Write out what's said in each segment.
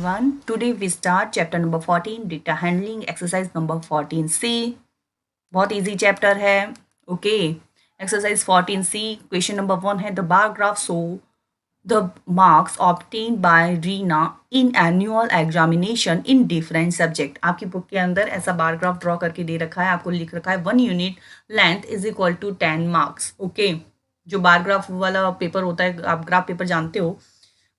everyone. Today we start chapter number 14 data handling exercise number 14C. बहुत easy chapter है. Okay, exercise 14C question number 1 है the bar graph show the marks obtain bye Reena in annual examination in different subject. आपकी book के अंदर ऐसा bar graph draw करके दे रखा है, आपको लिख रखा है 1 unit length is equal to 10 marks. Okay, जो बार ग्राफ वाला पेपर होता है, आप ग्राफ पेपर जानते हो,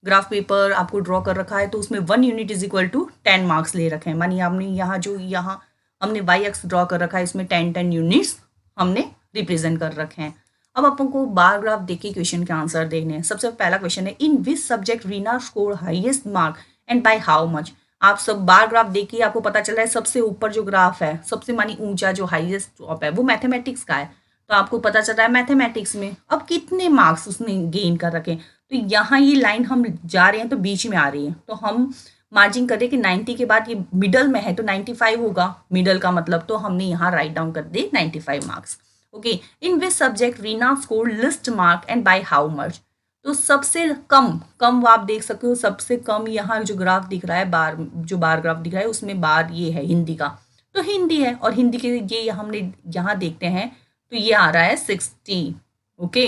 ग्राफ पेपर आपको ड्रॉ कर रखा है तो उसमें 1 unit is equal to 10 marks ले रखे हैं. मानिए हमने यहाँ हमने वाई एक्स ड्रॉ कर रखा है, इसमें 10 यूनिट्स हमने रिप्रेजेंट कर रखे हैं. अब अपन को बार ग्राफ देख के क्वेश्चन के आंसर देखने हैं. सबसे पहला क्वेश्चन है in which subject Reena score highest mark and by how much. आप सब बार ग्राफ देखिए, आपको पता चल रहा है सबसे ऊपर जो ग्राफ है, सबसे मानी ऊंचा जो हाईएस्ट टॉप है वो मैथमेटिक्स का है, तो आपको पता चल रहा है मैथमेटिक्स में अब कितने मार्क्स उसने गेन कर रखे. तो यहाँ ये लाइन हम जा रहे हैं तो बीच में आ रही है, तो हम मार्जिन करें कि 90 के बाद ये मिडल में है तो 95 होगा, मिडल का मतलब, तो हमने यहाँ राइट डाउन कर दिए 95 marks. Okay, in which subject Reena score list mark and by how much. तो सबसे कम आप देख सकते हो, सबसे कम यहाँ जो ग्राफ दिख रहा है, बार ग्राफ दिख रहा है उसमें बार ये है हिंदी का, तो हिंदी है, और हिंदी के ये हमने यहाँ देखते हैं तो ये आ रहा है 60. ओके,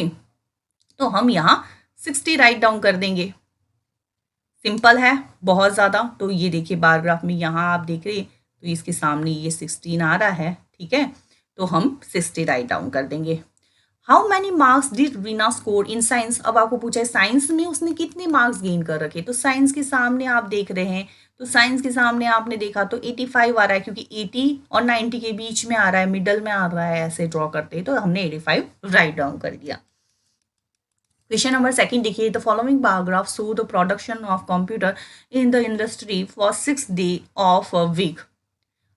तो हम यहाँ 60 राइट डाउन कर देंगे. सिंपल है बहुत ज़्यादा. तो ये देखिए बार ग्राफ में यहाँ आप देख रहे तो इसके सामने ये 16 आ रहा है, ठीक है, तो हम 60 राइट डाउन कर देंगे. How many marks did Reena score in science. अब आपको पूछा है साइंस में उसने कितने मार्क्स गेन कर रखे, तो साइंस के सामने आप देख रहे हैं, तो साइंस के सामने आपने देखा तो 85 आ रहा है, क्योंकि 80 और 90 के बीच में आ रहा है, मिडल में आ रहा है, ऐसे ड्रॉ करते तो हमने 85 राइट डाउन कर दिया. क्वेश्चन नंबर 2 देखिए the following paragraph show the production of computer in the industry for 6 day of a week.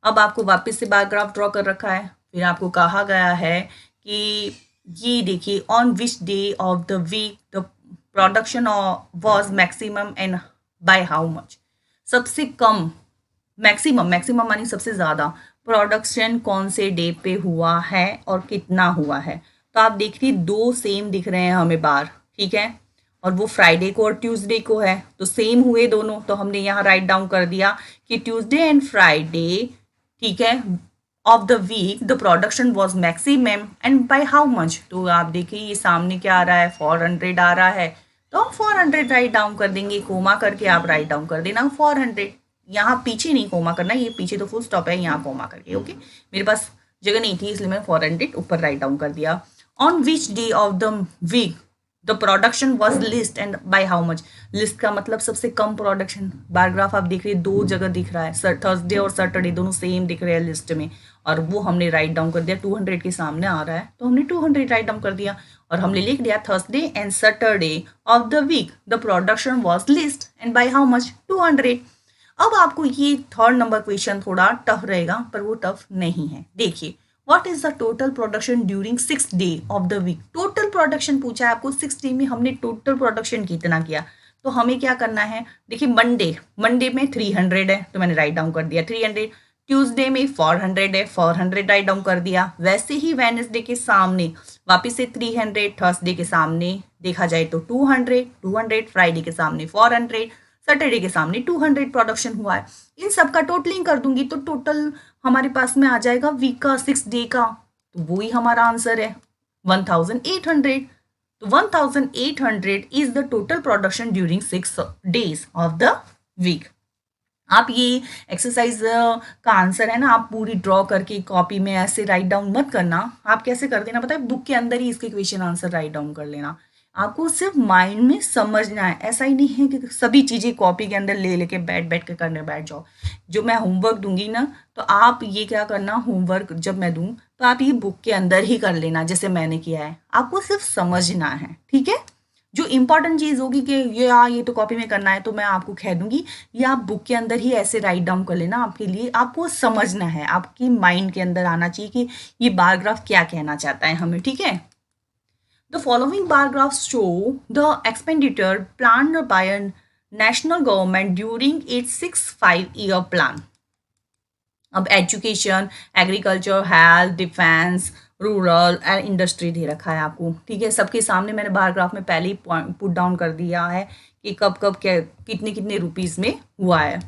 अब आपको वापस से पैराग्राफ ड्रॉ कर रखा है, फिर आपको कहा गया है कि ये देखिए on which day of the week the production was maximum and by how much. सबसे कम, मैक्सिमम मानी सबसे ज़्यादा, प्रोडक्शन कौन से डे पे हुआ है और कितना हुआ है. तो आप देखिए दो सेम दिख रहे हैं हमें बार, ठीक है, और वो फ्राइडे को और ट्यूसडे को है, तो सेम हुए दोनों, तो हमने यहाँ राइट डाउन कर दिया कि ट्यूसडे एंड फ्राइडे, ठीक है, of the week the production was maximum and by how much. तो आप देखिए ये सामने क्या आ रहा है, 400 आ रहा है, तो हम 400 राइट डाउन कर देंगे. कोमा करके आप राइट डाउन कर देना 400. यहाँ पीछे नहीं कोमा करना, ये पीछे तो फुल स्टॉप है, यहाँ कोमा करके. ओके, मेरे पास जगह नहीं थी इसलिए मैं 400 ऊपर राइट डाउन कर दिया. On which day of the week the production was least and by how much. Least का मतलब सबसे कम प्रोडक्शन. बार ग्राफ आप देख रहे हैं दो जगह दिख रहा है, थर्सडे और सैटरडे दोनों सेम दिख रहे हैं लिस्ट में, और वो हमने राइट डाउन कर दिया. 200 के सामने आ रहा है तो हमने 200 राइट डाउन कर दिया, और हमने लिख दिया Thursday and Saturday of the week the production was least and by how much 200. अब आपको ये 3rd नंबर क्वेश्चन थोड़ा टफ रहेगा, पर वो टफ नहीं है. देखिए What is the total production during 6 day of the week. Total production पूछा है आपको, 6 डे में हमने टोटल प्रोडक्शन कितना किया. तो हमें क्या करना है, देखिए मंडे में 300 है तो मैंने राइट डाउन कर दिया 300. ट्यूसडे में 400 है, 400 राइट डाउन कर दिया. वैसे ही वेडनेसडे के सामने वापस से 300, थर्सडे के सामने देखा जाए तो 200, फ्राइडे के सामने 400, सैटरडे के सामने 200 प्रोडक्शन हुआ है. इन सब का टोटलिंग कर दूंगी तो टोटल हमारे पास में आ जाएगा वीक का, 6 डे का, तो वही हमारा आंसर है 1800. तो 1800 is the total production during 6 days of the week. आप ये एक्सरसाइज का आंसर है ना, आप पूरी ड्रॉ करके कॉपी में ऐसे राइट डाउन मत करना. आप कैसे कर देना पता है, बुक के अंदर ही इसके क्वेश्चन आंसर राइट डाउन कर लेना. आपको सिर्फ माइंड में समझना है, ऐसा ही नहीं है कि सभी चीज़ें कॉपी के अंदर ले लेके बैठ के करने बैठ जाओ. जो मैं होमवर्क दूंगी ना, तो आप ये क्या करना, होमवर्क जब मैं दूं तो आप ये बुक के अंदर ही कर लेना जैसे मैंने किया है. आपको सिर्फ समझना है, ठीक है. जो इम्पॉर्टेंट चीज़ होगी कि ये तो कॉपी में करना है तो मैं आपको कह दूंगी, ये आप बुक के अंदर ही ऐसे राइट डाउन कर लेना. आपके लिए आपको समझना है, आपकी माइंड के अंदर आना चाहिए कि ये बार ग्राफ क्या कहना चाहता है हमें, ठीक है. The following bar graphs show the expenditure planned by a national government during its 5-year plan. अब education, agriculture, health, defence, rural and industry दे रखा है आपको, ठीक है. सबके सामने मैंने बार ग्राफ में पहले ही पुट डाउन कर दिया है कि कब कब क्या कितने कितने रुपीस में हुआ है।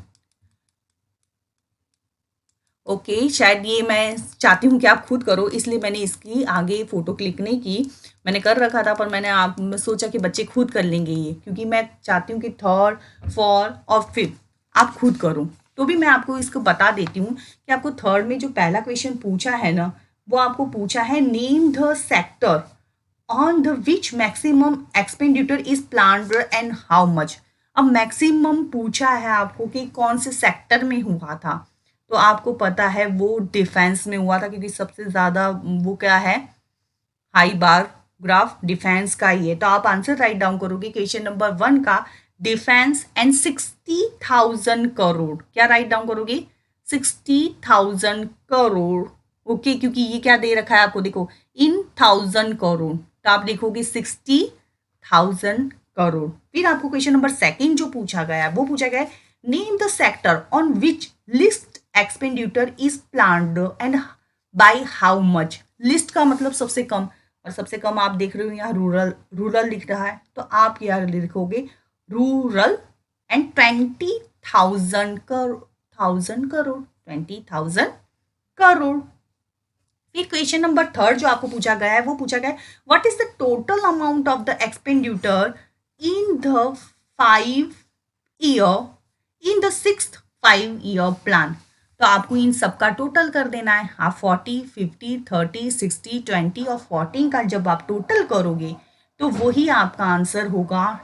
ओके शायद ये मैं चाहती हूँ कि आप खुद करो, इसलिए मैंने इसकी आगे फ़ोटो क्लिक नहीं की। मैंने कर रखा था पर मैं सोचा कि बच्चे खुद कर लेंगे ये, क्योंकि मैं चाहती हूँ कि थर्ड फोर्थ और फिफ्थ आप खुद करो। तो भी मैं आपको इसको बता देती हूँ कि आपको थर्ड में जो पहला क्वेश्चन पूछा है ना, वो आपको पूछा है name the sector on the which maximum expenditure is planned and how much. अब मैक्सिमम पूछा है आपको कि कौन से सेक्टर में हुआ था, तो आपको पता है वो डिफेंस में हुआ था, क्योंकि सबसे ज़्यादा वो क्या है, हाई बार ग्राफ डिफेंस का ही है। तो आप आंसर राइट डाउन करोगे क्वेश्चन नंबर 1 का डिफेंस एंड 60,000 करोड़, क्या राइट डाउन करोगे 60,000 करोड़। ओके क्योंकि ये क्या दे रखा है आपको, देखो इन 1000 करोड़, तो आप लिखोगे 60,000 करोड़। फिर आपको क्वेश्चन नंबर 2 जो पूछा गया है वो पूछा गया है name the sector on which list expenditure is planned and by how much. Least का मतलब सबसे कम, और सबसे कम आप देख रहे हो यहाँ रूरल, रूरल लिख रहा है, तो आप यहाँ लिखोगे रूरल एंड 20,000 करोड़, 20,000 करोड़। फिर क्वेश्चन नंबर 3 जो आपको पूछा गया है वो पूछा गया है what is the total amount of the expenditure in the 5 year in the 6th 5 year plan. तो आपको इन सब का टोटल कर देना है। आप 40, 50, 30, 60, 20 और 14 का जब आप टोटल करोगे तो वही आपका आंसर होगा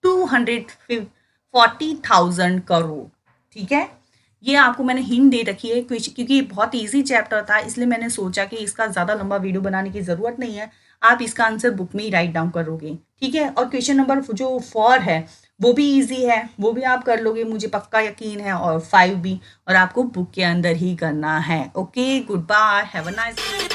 240,000 करोड़। ठीक है, ये आपको मैंने हिंट दे रखी है क्योंकि ये बहुत इजी चैप्टर था, इसलिए मैंने सोचा कि इसका ज़्यादा लंबा वीडियो बनाने की ज़रूरत नहीं है, आप इसका आंसर बुक में ही राइट डाउन करोगे। ठीक है, और क्वेश्चन नंबर जो 4 है वो भी इजी है, वो भी आप कर लोगे, मुझे पक्का यकीन है, और 5 भी, और आपको बुक के अंदर ही करना है। Okay, good bye, have a nice day.